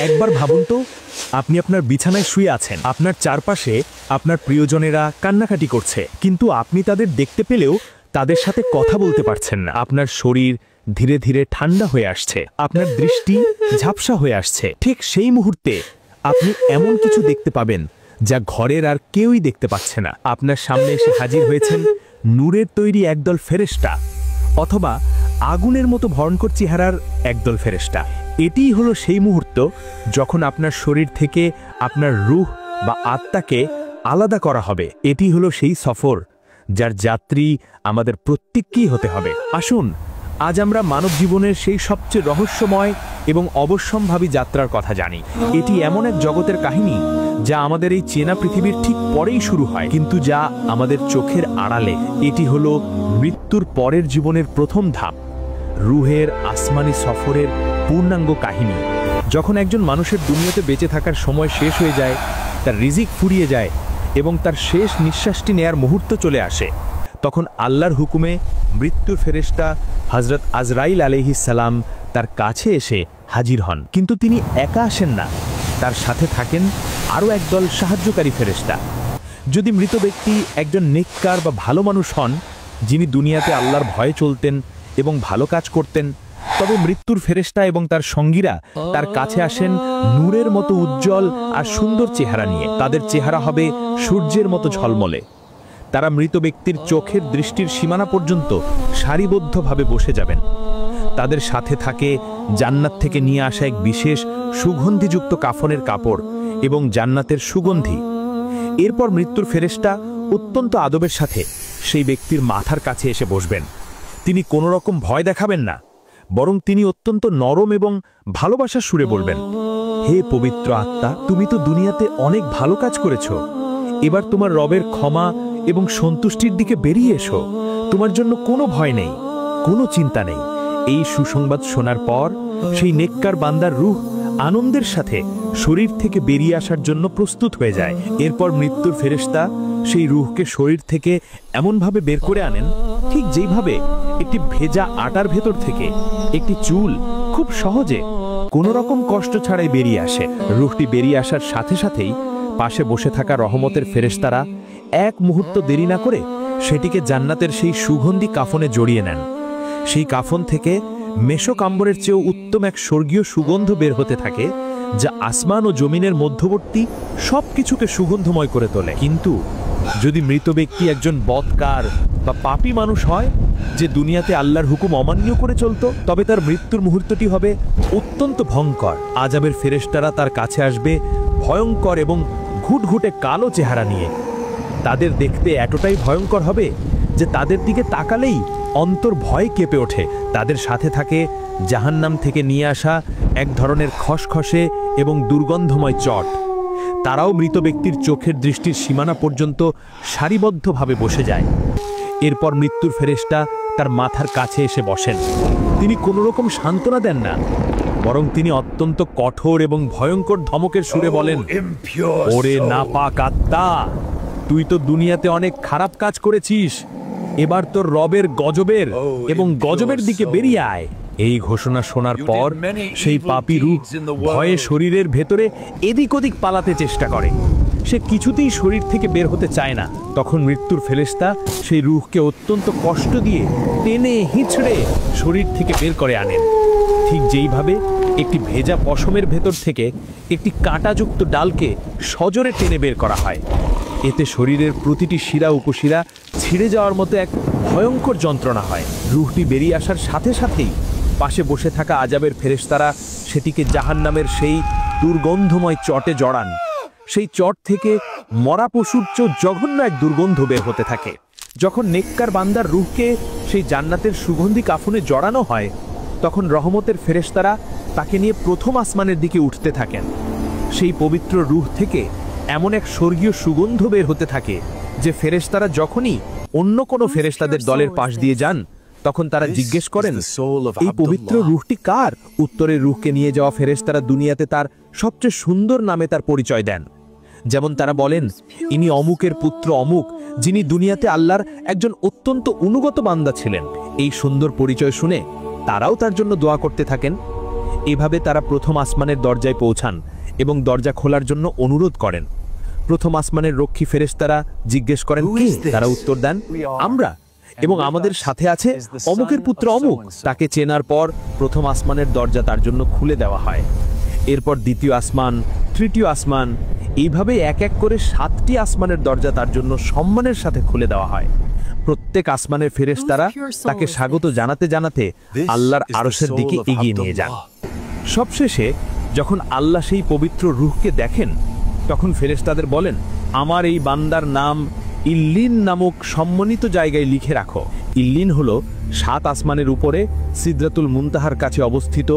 একবার ভাবুন তো, আপনি আপনার বিছানায় শুয়ে আছেন, আপনার চারপাশে আপনার প্রিয়জনেরা কান্নাকাটি করছে, কিন্তু আপনি তাদের দেখতে পেলেও তাদের সাথে কথা বলতে পারছেন না। আপনার শরীর ধীরে ধীরে ঠান্ডা হয়ে আসছে, আপনার দৃষ্টি ঝাপসা হয়ে আসছে। ঠিক সেই মুহূর্তে আপনি এমন কিছু দেখতে পাবেন যা ঘরের আর কেউই দেখতে পাচ্ছে না। আপনার সামনে এসে হাজির হয়েছেন নূরের তৈরি একদল ফেরেশতা, অথবা আগুনের মতো ভয়ঙ্কর চেহারার একদল ফেরেশতা। এটিই হলো সেই মুহূর্ত যখন আপনার শরীর থেকে আপনার রূহ বা আত্মাকে আলাদা করা হবে। এটি হলো সেই সফর যার যাত্রী আমাদের প্রত্যেককেই হতে হবে। আসুন আজ আমরা মানব জীবনের সেই সবচেয়ে রহস্যময় এবং অবশ্যম্ভাবী যাত্রার কথা জানি। এটি এমন এক জগতের কাহিনী যা আমাদের এই চেনা পৃথিবীর ঠিক পরেই শুরু হয়, কিন্তু যা আমাদের চোখের আড়ালে। এটি হলো মৃত্যুর পরের জীবনের প্রথম ধাপ, রুহের আসমানি সফরের পূর্ণাঙ্গ কাহিনী। যখন একজন মানুষের দুনিয়াতে বেঁচে থাকার সময় শেষ হয়ে যায়, তার রিজিক ফুরিয়ে যায় এবং তার শেষ নিঃশ্বাসটি নেয়ার মুহূর্ত চলে আসে, তখন আল্লাহর হুকুমে মৃত্যুর ফেরেশতা হযরত আজরাইল আলাইহিস সালাম তার কাছে এসে হাজির হন। কিন্তু তিনি একা আসেন না, তার সাথে থাকেন আরও একদল সাহায্যকারী ফেরেশতা। যদি মৃত ব্যক্তি একজন নেককার বা ভালো মানুষ হন, যিনি দুনিয়াতে আল্লাহর ভয়ে চলতেন এবং ভালো কাজ করতেন, তবে মৃত্যুর ফেরেশতা এবং তার সঙ্গীরা তার কাছে আসেন নূরের মতো উজ্জ্বল আর সুন্দর চেহারা নিয়ে। তাদের চেহারা হবে সূর্যের মতো ঝলমলে। তারা মৃত ব্যক্তির চোখের দৃষ্টির সীমানা পর্যন্ত সারিবদ্ধভাবে বসে যাবেন। তাদের সাথে থাকে জান্নাত থেকে নিয়ে আসা এক বিশেষ সুগন্ধিযুক্ত কাফনের কাপড় এবং জান্নাতের সুগন্ধি। এরপর মৃত্যুর ফেরেশতা অত্যন্ত আদবের সাথে সেই ব্যক্তির মাথার কাছে এসে বসবেন। তিনি কোনো রকম ভয় দেখাবেন না, বরং তিনি অত্যন্ত নরম এবং ভালোবাসার সুরে বলবেন, হে পবিত্র আত্মা, তুমি তো দুনিয়াতে অনেক ভালো কাজ করেছো, এবার তোমার রবের ক্ষমা এবং সন্তুষ্টির দিকে বেরিয়ে এসো। তোমার জন্য কোনো ভয় নেই, কোনো চিন্তা নেই। এই সুসংবাদ শোনার পর সেই নেককার বান্দার রূহ আনন্দের সাথে শরীর থেকে বেরিয়ে আসার জন্য প্রস্তুত হয়ে যায়। এরপর মৃত্যুর ফেরেশতা সেই রূহকে শরীর থেকে এমনভাবে বের করে আনেন, ঠিক যেইভাবে একটি ভেজা আটার ভেতর থেকে একটি চুল খুব সহজে কোনো রকম কষ্ট ছাড়াই বেরিয়ে আসে। রূহটি বেরিয়ে আসার সাথে সাথেই পাশে বসে থাকা রহমতের ফেরেশতারা এক মুহূর্ত দেরি না করে সেটিকে জান্নাতের সেই সুগন্ধি কাফনে জড়িয়ে নেন। সেই কাফন থেকে মেষকাম্বরের চেয়েও উত্তম এক স্বর্গীয় সুগন্ধ বের হতে থাকে, যা আসমান ও জমিনের মধ্যবর্তী সবকিছুকে সুগন্ধময় করে তোলে। কিন্তু যদি মৃত ব্যক্তি একজন বদকার বা পাপী মানুষ হয়, যে দুনিয়াতে আল্লাহর হুকুম অমান্য করে চলত, তবে তার মৃত্যুর মুহূর্তটি হবে অত্যন্ত ভয়ঙ্কর। আযাবের ফেরেশতারা তার কাছে আসবে ভয়ঙ্কর এবং ঘুটঘুটে কালো চেহারা নিয়ে। তাদের দেখতে এতটাই ভয়ঙ্কর হবে যে তাদের দিকে তাকালেই অন্তর ভয়ে কেঁপে ওঠে। তাদের সাথে থাকে জাহান্নাম থেকে নিয়ে আসা এক ধরনের খসখসে এবং দুর্গন্ধময় চট। তারাও মৃত ব্যক্তির চোখের দৃষ্টির সীমানা পর্যন্ত সারিবদ্ধভাবে বসে যায়। এরপর মৃত্যুর ফেরেশতা তার মাথার কাছে এসে বসেন। তিনি কোনো রকম সান্ত্বনা দেন না, বরং তিনি অত্যন্ত কঠোর এবং ভয়ঙ্কর ধমকের সুরে বলেন, ওরে নাপাক আত্মা, তুই তো দুনিয়াতে অনেক খারাপ কাজ করেছিস, এবার তোর রবের গজবের এবং গজবের দিকে বেরিয়ে আয়। এই ঘোষণা শোনার পর সেই পাপী রূহ ভয়ে শরীরের ভেতরে এদিক ওদিক পালাতে চেষ্টা করে। সে কিছুতেই শরীর থেকে বের হতে চায় না। তখন মৃত্যুর ফেরেশতা সেই রূহকে অত্যন্ত কষ্ট দিয়ে টেনে হিঁচড়ে শরীর থেকে বের করে আনেন। ঠিক যেইভাবে একটি ভেজা পশমের ভেতর থেকে একটি কাঁটাযুক্ত ডালকে সজোরে টেনে বের করা হয়, এতে শরীরের প্রতিটি শিরা উপশিরা ছিঁড়ে যাওয়ার মতো এক ভয়ঙ্কর যন্ত্রণা হয়। রূহটি বেরিয়ে আসার সাথে সাথেই পাশে বসে থাকা আযাবের ফেরেশতারা সেটিকে জাহান্নামের সেই দুর্গন্ধময় চটে জড়ান। সেই চট থেকে মরা পশুর চেয়েও জঘন্য এক দুর্গন্ধ বের হতে থাকে। যখন নেককার বান্দার রূহকে সেই জান্নাতের সুগন্ধি কাফনে জড়ানো হয়, তখন রহমতের ফেরেশতারা তাকে নিয়ে প্রথম আসমানের দিকে উঠতে থাকেন। সেই পবিত্র রূহ থেকে এমন এক স্বর্গীয় সুগন্ধ বের হতে থাকে যে ফেরেশতারা যখনই অন্য কোনো ফেরেশতাদের দলের পাশ দিয়ে যান, তখন তারা জিজ্ঞেস করেন, এই পবিত্র রূহটি কার? উত্তরের রূহকে নিয়ে যাওয়া ফেরেশতারা দুনিয়াতে তার সবচেয়ে সুন্দর নামে তার পরিচয় দেন। যেমন তারা বলেন, ইনি অমুকের পুত্র অমুক, যিনি দুনিয়াতে আল্লাহর একজন অত্যন্ত অনুগত বান্দা ছিলেন। এই সুন্দর পরিচয় শুনে তারাও তার জন্য দোয়া করতে থাকেন। এভাবে তারা প্রথম আসমানের দরজায় পৌঁছান এবং দরজা খোলার জন্য অনুরোধ করেন। প্রথম আসমানের রক্ষী ফেরেশতারা জিজ্ঞেস করেন, কে? তারা উত্তর দেন, আমরা, এবং আমাদের সাথে আছে অমুকের পুত্র অমুক। তাকে চেনার পর প্রথম আসমানের দরজা তার জন্য খুলে দেওয়া হয়। এরপর দ্বিতীয় আসমান, তৃতীয় আসমান, এইভাবে এক এক করে 7টি আসমানের দরজা তার জন্য সম্মানের সাথে খুলে দেওয়া হয়। প্রত্যেক আসমানের ফেরেশতারা তাকে স্বাগত জানাতে জানাতে আল্লাহর আরশের দিকে এগিয়ে নিয়ে যান। সবশেষে যখন আল্লাহ সেই পবিত্র রূহকে দেখেন, তখন ফেরেশতাদের বলেন, আমার এই বান্দার নাম ইল্লিন নামক সম্মানিত জায়গায় লিখে রাখো। ইল্লিন হলো 7 আসমানের উপরে সিদরাতুল মুনতাহার কাছে অবস্থিত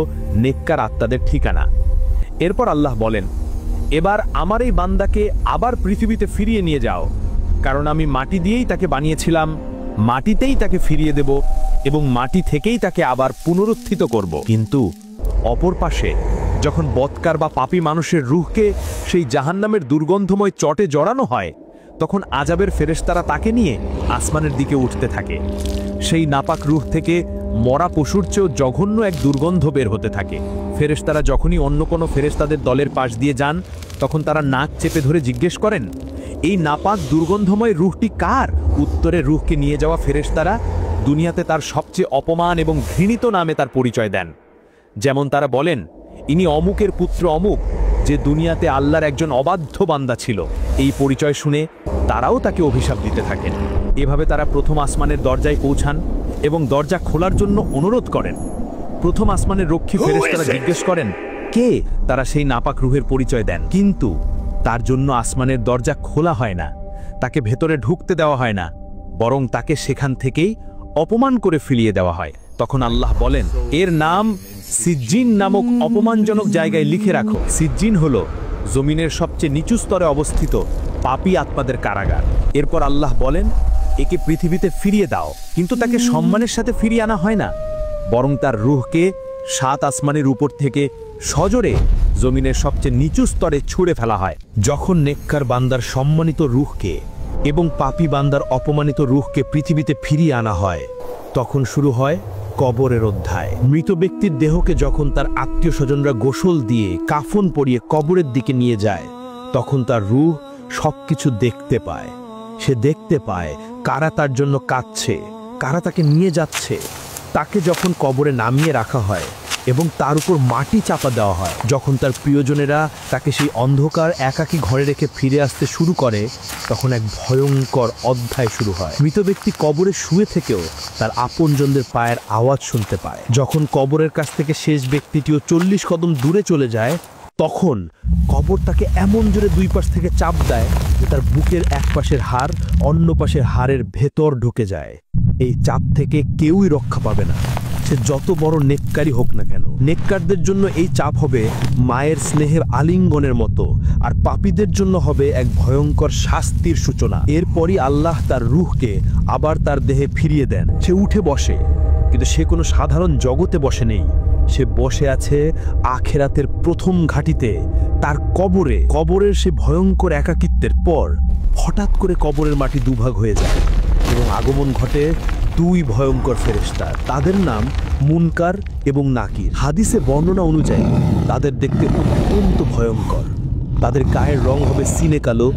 নেককার আত্মাদের ঠিকানা। এরপর আল্লাহ বলেন, এবার আমার এই বান্দাকে আবার পৃথিবীতে ফিরিয়ে নিয়ে যাও, কারণ আমি মাটি দিয়েই তাকে বানিয়েছিলাম, মাটিতেই তাকে ফিরিয়ে দেব এবং মাটি থেকেই তাকে আবার পুনরুত্থিত করব। কিন্তু অপর পাশে যখন বদকার বা পাপী মানুষের রূহকে সেই জাহান্নামের দুর্গন্ধময় চটে জড়ানো হয়, তখন আযাবের ফেরেশতারা তাকে নিয়ে আসমানের দিকে উঠতে থাকে। সেই নাপাক রূহ থেকে মরা পশুর চেয়েও জঘন্য এক দুর্গন্ধ বের হতে থাকে। ফেরেশতারা যখনই অন্য কোনো ফেরেশতাদের দলের পাশ দিয়ে যান, তখন তারা নাক চেপে ধরে জিজ্ঞেস করেন, এই নাপাক দুর্গন্ধময় রূহটি কার? উত্তরে রূহকে নিয়ে যাওয়া ফেরেশতারা দুনিয়াতে তার সবচেয়ে অপমান এবং ঘৃণিত নামে তার পরিচয় দেন। যেমন তারা বলেন, ইনি অমুকের পুত্র অমুক, যে দুনিয়াতে আল্লাহর একজন অবাধ্য বান্দা ছিল। এই পরিচয় শুনে তারাও তাকে অভিশাপ দিতে থাকেন। এভাবে তারা প্রথম আসমানের দরজায় পৌঁছান এবং দরজা খোলার জন্য অনুরোধ করেন। প্রথম আসমানের রক্ষী ফেরেশতারা জিজ্ঞেস করেন, কে? তারা সেই নাপাক রূহের পরিচয় দেন, কিন্তু তার জন্য আসমানের দরজা খোলা হয় না, তাকে ভেতরে ঢুকতে দেওয়া হয় না, বরং তাকে সেখান থেকেই অপমান করে ফিরিয়ে দেওয়া হয়। তখন আল্লাহ বলেন, এর নাম সিজ্জিন নামক অপমানজনক জায়গায় লিখে রাখো। সিজ্জিন হলো জমিনের সবচেয়ে নিচু স্তরে অবস্থিত পাপী আত্মাদের কারাগার। এরপর আল্লাহ বলেন, একে পৃথিবীতে ফিরিয়ে দাও। কিন্তু তাকে সম্মানের সাথে ফিরিয়ে আনা হয় না, বরং তার রূহকে 7 আসমানের উপর থেকে সজোরে জমিনের সবচেয়ে নিচু স্তরে ছুঁড়ে ফেলা হয়। যখন নেককার বান্দার সম্মানিত রূহকে এবং পাপী বান্দার অপমানিত রূহকে পৃথিবীতে ফিরিয়ে আনা হয়, তখন শুরু হয় কবরের অধ্যায়। মৃত ব্যক্তির দেহকে যখন তার আত্মীয় স্বজনরা গোসল দিয়ে কাফন পরিয়ে কবরের দিকে নিয়ে যায়, তখন তার রূহ সবকিছু দেখতে পায়। সে দেখতে পায় কারা তার জন্য কাঁদছে, কারা তাকে নিয়ে যাচ্ছে। তাকে যখন কবরে নামিয়ে রাখা হয় এবং তার উপর মাটি চাপা দেওয়া হয়, যখন তার প্রিয়জনেরা তাকে সেই অন্ধকার একাকী ঘরে রেখে ফিরে আসতে শুরু করে, তখন এক ভয়ঙ্কর অধ্যায় শুরু হয়। মৃত ব্যক্তি কবরে শুয়ে থেকেও তার আপনজনদের পায়ের আওয়াজ শুনতে পায়। যখন কবরের কাছ থেকে শেষ ব্যক্তিটিও 40 কদম দূরে চলে যায়, তখন কবর তাকে এমন জোরে 2 পাশ থেকে চাপ দেয় যে তার বুকের এক পাশের হাড় অন্য পাশের হাড়ের ভেতর ঢুকে যায়। এই চাপ থেকে কেউই রক্ষা পাবে না, সে যত বড় নেককারী হোক না কেন। নেককারদের জন্য এই চাপ হবে মায়ের স্নেহের আলিঙ্গনের মতো, আর পাপীদের জন্য হবে এক ভয়ঙ্কর শাস্তির সূচনা। এরপরই আল্লাহ তার রূহকে আবার তার দেহে ফিরিয়ে দেন। সে উঠে বসে, কিন্তু সে কোনো সাধারণ জগতে বসে নেই, সে বসে আছে আখিরাতের প্রথম ঘাটিতে, তার কবরে। কবরের সে ভয়ঙ্কর একাকিত্বের পর হঠাৎ করে কবরের মাটি দুভাগ হয়ে যায় এবং আগমন ঘটে 2 ভয়ঙ্কর ফেরেশতা। তাদের নাম মুনকার এবং নাকির। হাদিসে বর্ণনা অনুযায়ী তাদের দেখতে অত্যন্ত ভয়ঙ্কর। তাদের গায়ের রং হবে সিনে কালো,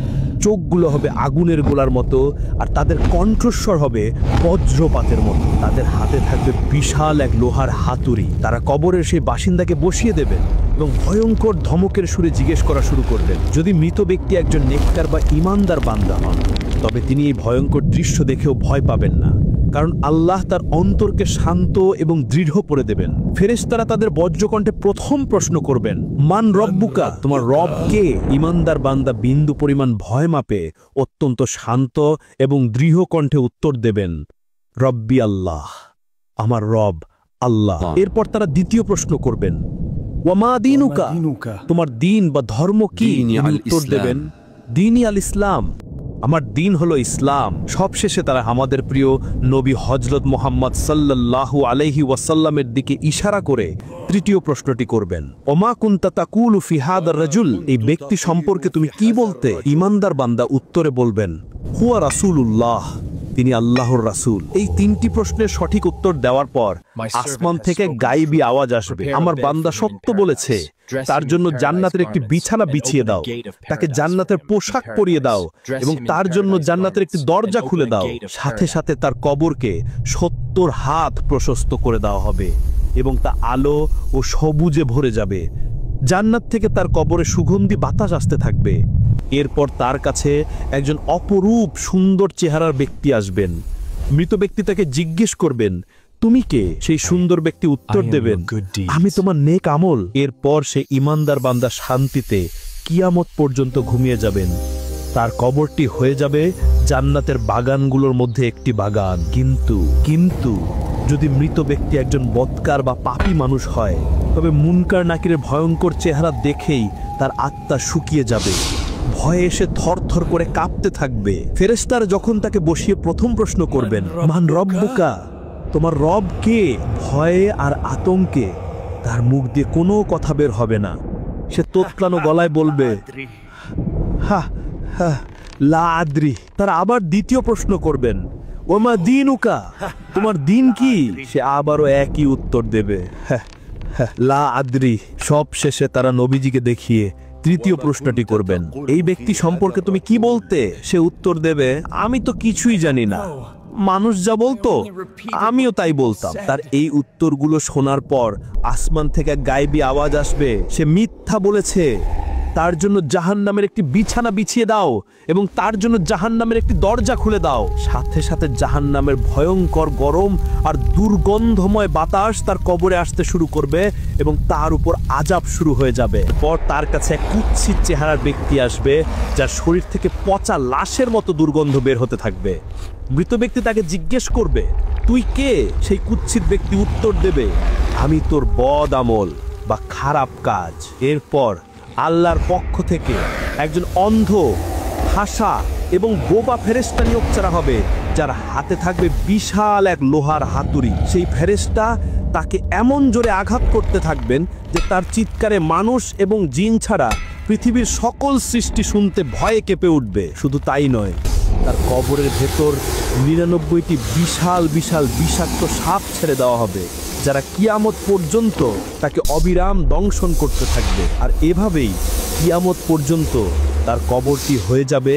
চোখগুলো হবে আগুনের গোলার মতো, আর তাদের কণ্ঠস্বর হবে বজ্রপাতের মতো। তাদের হাতে থাকবে বিশাল এক লোহার হাতুড়ি। তারা কবরের সেই বাসিন্দাকে বসিয়ে দেবেন এবং ভয়ঙ্কর ধমকের সুরে জিজ্ঞেস করা শুরু করবেন। যদি মৃত ব্যক্তি একজন নেককার বা ঈমানদার বান্দা হন, তবে তিনি এই ভয়ঙ্কর দৃশ্য দেখেও ভয় পাবেন না, কারণ আল্লাহ তার অন্তরকে শান্ত এবং দৃঢ় করে দেবেন। ফেরেশতারা তাদের বজ্রকণ্ঠে প্রথম প্রশ্ন করবেন, মান রব্বুকা? তোমার রব কে? ঈমানদার বান্দা বিন্দু পরিমাণ ভয় মাপে অত্যন্ত শান্ত এবং দৃঢ় কণ্ঠে উত্তর দেবেন, রব্বি আল্লাহ, আমার রব আল্লাহ। এরপর তারা দ্বিতীয় প্রশ্ন করবেন, ওয়ামা দীনুকা? তোমার দিন বা ধর্ম কি? উত্তর দেবেন, দীনি আল ইসলাম, আমার দিন হলো ইসলাম। সবশেষে তারা আমাদের প্রিয় নবী হযরত মুহাম্মদ সাল্লাল্লাহু আলাইহি ওয়াসাল্লামের দিকে ইশারা করে তৃতীয় প্রশ্নটি করবেন, ওমা কুনতা তাকুলু ফি হাদার রাজুল? এই ব্যক্তি সম্পর্কে তুমি কি বলতে? ঈমানদার বান্দা উত্তরে বলবেন, হুয়া রাসূলুল্লাহ, তিনি আল্লাহর রাসূল। এই 3টি প্রশ্নের সঠিক উত্তর দেওয়ার পর আসমান থেকে গায়েবী আওয়াজ আসবে, আমার বান্দা সত্য বলেছে, তার জন্য জান্নাতের একটি বিছানা বিছিয়ে দাও, তাকে জান্নাতের পোশাক পরিয়ে দাও এবং তার জন্য জান্নাতের একটি দরজা খুলে দাও। সাথে সাথে তার কবরকে 70 হাত প্রশস্ত করে দেওয়া হবে এবং তা আলো ও সবুজে ভরে যাবে। জান্নাত থেকে তার কবরে সুগন্ধি বাতাস আসতে থাকবে। এরপর তার কাছে একজন অপরূপ সুন্দর চেহারার ব্যক্তি আসবেন। মৃত ব্যক্তি তাকে জিজ্ঞেস করবেন, তুমি কে? সেই সুন্দর ব্যক্তি উত্তর দেবেন, আমি তোমার নেক আমল। এরপর সে ঈমানদার বান্দা শান্তিতে কিয়ামত পর্যন্ত ঘুমিয়ে যাবেন। তার কবরটি হয়ে যাবে জান্নাতের বাগানগুলোর মধ্যে একটি বাগান। কিন্তু যদি মৃত ব্যক্তি একজন বদকার বা পাপী মানুষ হয়, তবে মুনকার নাকিরের ভয়ঙ্কর চেহারা দেখেই তার আত্মা শুকিয়ে যাবে, ভয়ে এসে থরথর করে কাঁপতে থাকবে। ফেরেশতারা যখন তাকে বসিয়ে প্রথম প্রশ্ন করবেন, মান রব্বুকা, তোমার রব কে? ভয়ে আর আতঙ্কে তার মুখ দিয়ে কোনো কথা বের হবে না। সে তোতলানো গলায় বলবে, হা হা লা আদ্রি। তারা আবার দ্বিতীয় প্রশ্ন করবেন, ওমা দীনুকা, তোমার দিন কি? সে আবারও একই উত্তর দেবে, লা আদ্রি। সব শেষে তারা নবীজিকে দেখিয়ে তৃতীয় প্রশ্নটি করবেন, এই ব্যক্তি সম্পর্কে তুমি কি বলতে? সে উত্তর দেবে, আমি তো কিছুই জানি না, মানুষ যা বলতো আমিও তাই বলতাম। তার এই উত্তরগুলো শোনার পর আসমান থেকে গায়েবী আওয়াজ আসবে, সে মিথ্যা বলেছে, তার জন্য জাহান্নামের একটি বিছানা বিছিয়ে দাও এবং তার জন্য জাহান্নামের একটি দরজা খুলে দাও। সাথে সাথে জাহান্নামের ভয়ঙ্কর গরম আর দুর্গন্ধময় বাতাস তার কবরে আসতে শুরু করবে এবং তার উপর আযাব শুরু হয়ে যাবে। পর তার কাছে এক কুৎসিত চেহারার ব্যক্তি আসবে, যার শরীর থেকে পচা লাশের মতো দুর্গন্ধ বের হতে থাকবে। মৃত ব্যক্তি তাকে জিজ্ঞেস করবে, তুই কে? সেই কুৎসিত ব্যক্তি উত্তর দেবে, আমি তোর বদ আমল বা খারাপ কাজ। এরপর আল্লাহর পক্ষ থেকে একজন অন্ধ, হাসা এবং বোবা ফেরেশতা নিয়োগ করা হবে, যার হাতে থাকবে বিশাল এক লোহার হাতুড়ি। সেই ফেরেশতা তাকে এমন জোরে আঘাত করতে থাকবেন যে তার চিৎকারে মানুষ এবং জিন ছাড়া পৃথিবীর সকল সৃষ্টি শুনতে ভয়ে কেঁপে উঠবে। শুধু তাই নয়, তার কবরের ভেতর 99টি বিশাল বিশাল বিষাক্ত সাপ ছেড়ে দেওয়া হবে, যারা কিয়ামত পর্যন্ত তাকে অবিরাম দংশন করতে থাকবে। আর এভাবেই কিয়ামত পর্যন্ত তার কবরটি হয়ে যাবে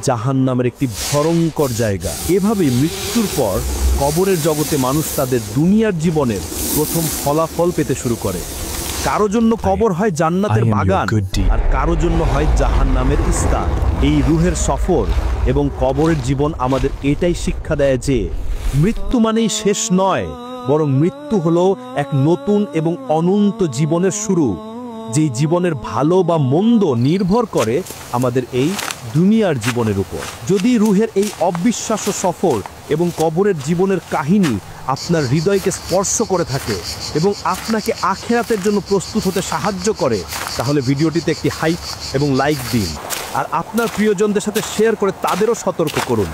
জাহান্নামের একটি ভয়ঙ্কর জায়গা। এভাবেই মৃত্যুর পর কবরের জগতে মানুষ তাদের দুনিয়ার জীবনের প্রথম ফলাফল পেতে শুরু করে। কারো জন্য কবর হয় জান্নাতের বাগান, আর কারো জন্য হয় জাহান্নামের স্থান। এই রুহের সফর এবং কবরের জীবন আমাদের এটাই শিক্ষা দেয় যে মৃত্যু মানেই শেষ নয়, বরং মৃত্যু হলো এক নতুন এবং অনন্ত জীবনের শুরু, যেই জীবনের ভালো বা মন্দ নির্ভর করে আমাদের এই দুনিয়ার জীবনের উপর। যদি রুহের এই অবিশ্বাস্য সফর এবং কবরের জীবনের কাহিনী আপনার হৃদয়কে স্পর্শ করে থাকে এবং আপনাকে আখিরাতের জন্য প্রস্তুত হতে সাহায্য করে, তাহলে ভিডিওটিতে একটি হাইপ এবং লাইক দিন, আর আপনার প্রিয়জনদের সাথে শেয়ার করে তাদেরও সতর্ক করুন।